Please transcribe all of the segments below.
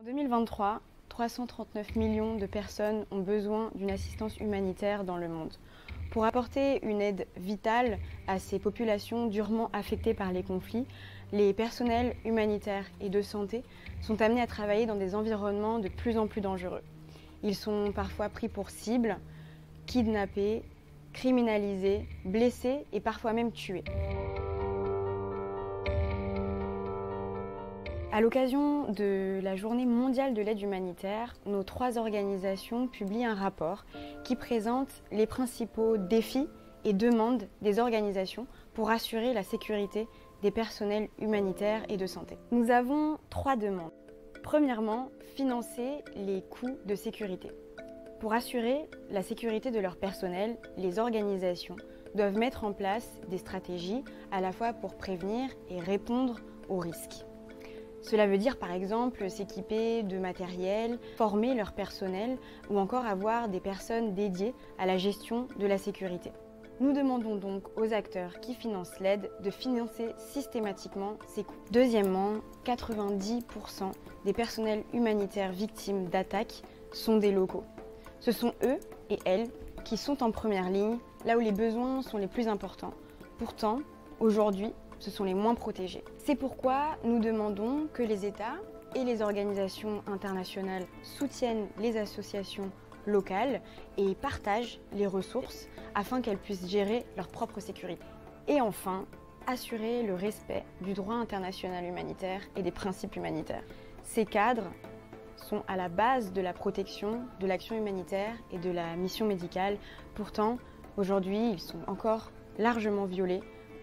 En 2023, 339 millions de personnes ont besoin d'une assistance humanitaire dans le monde. Pour apporter une aide vitale à ces populations durement affectées par les conflits, les personnels humanitaires et de santé sont amenés à travailler dans des environnements de plus en plus dangereux. Ils sont parfois pris pour cible, kidnappés, criminalisés, blessés et parfois même tués. À l'occasion de la Journée mondiale de l'aide humanitaire, nos 3 organisations publient un rapport qui présente les principaux défis et demandes des organisations pour assurer la sécurité des personnels humanitaires et de santé. Nous avons 3 demandes. Premièrement, financer les coûts de sécurité. Pour assurer la sécurité de leur personnel, les organisations doivent mettre en place des stratégies à la fois pour prévenir et répondre aux risques. Cela veut dire par exemple s'équiper de matériel, former leur personnel ou encore avoir des personnes dédiées à la gestion de la sécurité. Nous demandons donc aux acteurs qui financent l'aide de financer systématiquement ces coûts. Deuxièmement, 90% des personnels humanitaires victimes d'attaques sont des locaux. Ce sont eux et elles qui sont en première ligne, là où les besoins sont les plus importants. Pourtant, aujourd'hui, ce sont les moins protégés. C'est pourquoi nous demandons que les États et les organisations internationales soutiennent les associations locales et partagent les ressources afin qu'elles puissent gérer leur propre sécurité. Et enfin, assurer le respect du droit international humanitaire et des principes humanitaires. Ces cadres sont à la base de la protection, de l'action humanitaire et de la mission médicale. Pourtant, aujourd'hui, ils sont encore largement violés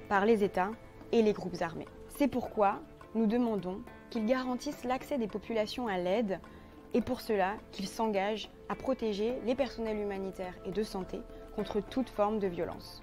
par les États et les groupes armés. C'est pourquoi nous demandons qu'ils garantissent l'accès des populations à l'aide et pour cela qu'ils s'engagent à protéger les personnels humanitaires et de santé contre toute forme de violence.